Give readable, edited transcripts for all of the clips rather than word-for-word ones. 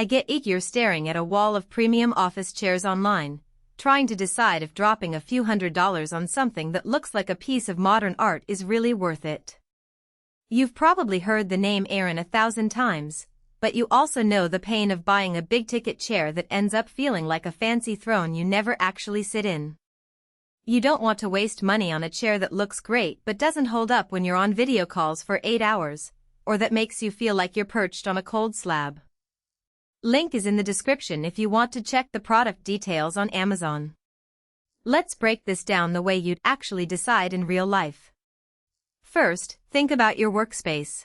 I get it. You're staring at a wall of premium office chairs online, trying to decide if dropping a few $100s on something that looks like a piece of modern art is really worth it. You've probably heard the name Aeron 1,000 times, but you also know the pain of buying a big-ticket chair that ends up feeling like a fancy throne you never actually sit in. You don't want to waste money on a chair that looks great but doesn't hold up when you're on video calls for 8 hours, or that makes you feel like you're perched on a cold slab. Link is in the description if you want to check the product details on Amazon. Let's break this down the way you'd actually decide in real life. First, think about your workspace.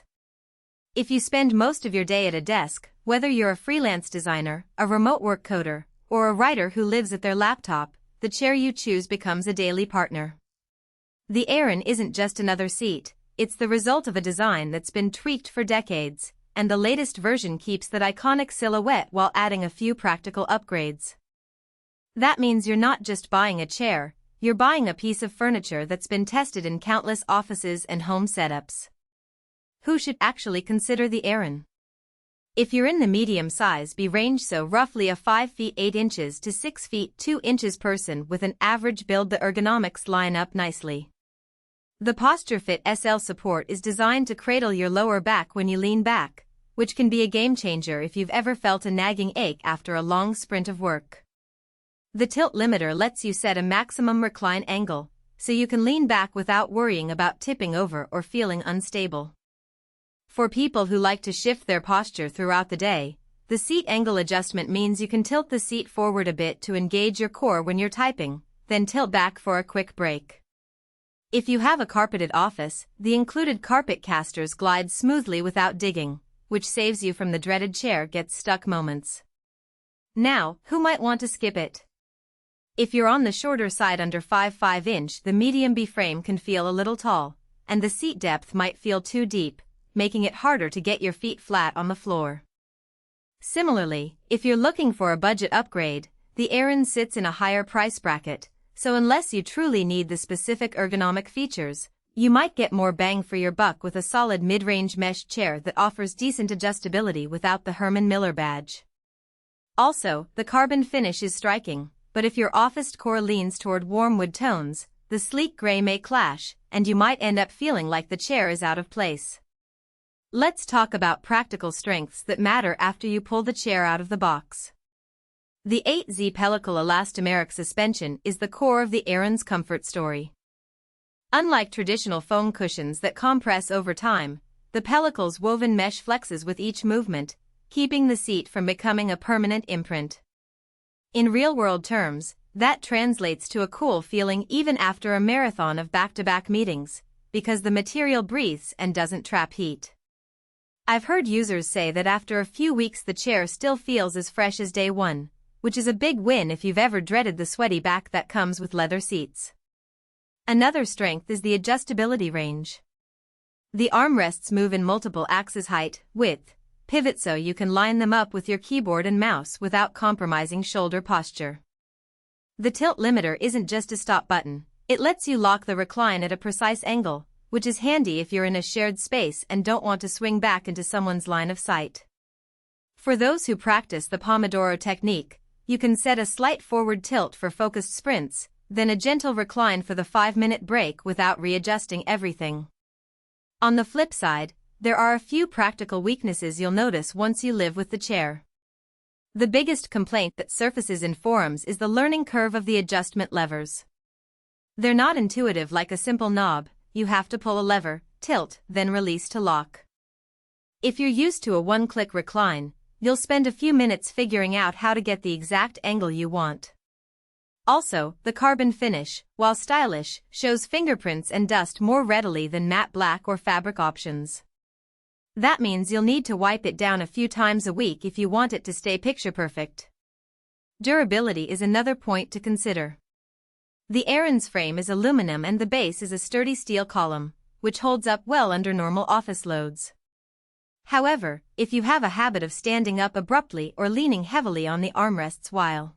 If you spend most of your day at a desk, whether you're a freelance designer, a remote work coder, or a writer who lives at their laptop, the chair you choose becomes a daily partner. The Aeron isn't just another seat, it's the result of a design that's been tweaked for decades, and the latest version keeps that iconic silhouette while adding a few practical upgrades. That means you're not just buying a chair, you're buying a piece of furniture that's been tested in countless offices and home setups. Who should actually consider the Aeron? If you're in the medium-size B range, so roughly a 5 feet 8 inches to 6 feet 2 inches person with an average build, the ergonomics line up nicely. The PostureFit SL support is designed to cradle your lower back when you lean back, which can be a game-changer if you've ever felt a nagging ache after a long sprint of work. The tilt limiter lets you set a maximum recline angle, so you can lean back without worrying about tipping over or feeling unstable. For people who like to shift their posture throughout the day, the seat angle adjustment means you can tilt the seat forward a bit to engage your core when you're typing, then tilt back for a quick break. If you have a carpeted office, the included carpet casters glide smoothly without digging, which saves you from the dreaded chair gets stuck moments. Now, who might want to skip it? If you're on the shorter side under 5 inch, the medium B frame can feel a little tall, and the seat depth might feel too deep, making it harder to get your feet flat on the floor. Similarly, if you're looking for a budget upgrade, the Aeron sits in a higher price bracket, so unless you truly need the specific ergonomic features, you might get more bang for your buck with a solid mid-range mesh chair that offers decent adjustability without the Herman Miller badge. Also, the carbon finish is striking, but if your office decor leans toward warm wood tones, the sleek gray may clash, and you might end up feeling like the chair is out of place. Let's talk about practical strengths that matter after you pull the chair out of the box. The 8Z pellicle elastomeric suspension is the core of the Aeron's comfort story. Unlike traditional foam cushions that compress over time, the pellicle's woven mesh flexes with each movement, keeping the seat from becoming a permanent imprint. In real-world terms, that translates to a cool feeling even after a marathon of back-to-back meetings, because the material breathes and doesn't trap heat. I've heard users say that after a few weeks the chair still feels as fresh as day one, which is a big win if you've ever dreaded the sweaty back that comes with leather seats. Another strength is the adjustability range. The armrests move in multiple axes, height, width, pivot, so you can line them up with your keyboard and mouse without compromising shoulder posture. The tilt limiter isn't just a stop button, it lets you lock the recline at a precise angle, which is handy if you're in a shared space and don't want to swing back into someone's line of sight. For those who practice the Pomodoro technique, you can set a slight forward tilt for focused sprints, then a gentle recline for the 5-minute break without readjusting everything. On the flip side, there are a few practical weaknesses you'll notice once you live with the chair. The biggest complaint that surfaces in forums is the learning curve of the adjustment levers. They're not intuitive like a simple knob. You have to pull a lever, tilt, then release to lock. If you're used to a one-click recline, you'll spend a few minutes figuring out how to get the exact angle you want. Also, the carbon finish, while stylish, shows fingerprints and dust more readily than matte black or fabric options. That means you'll need to wipe it down a few times a week if you want it to stay picture perfect. Durability is another point to consider. The Aeron's frame is aluminum and the base is a sturdy steel column, which holds up well under normal office loads. However, if you have a habit of standing up abruptly or leaning heavily on the armrests while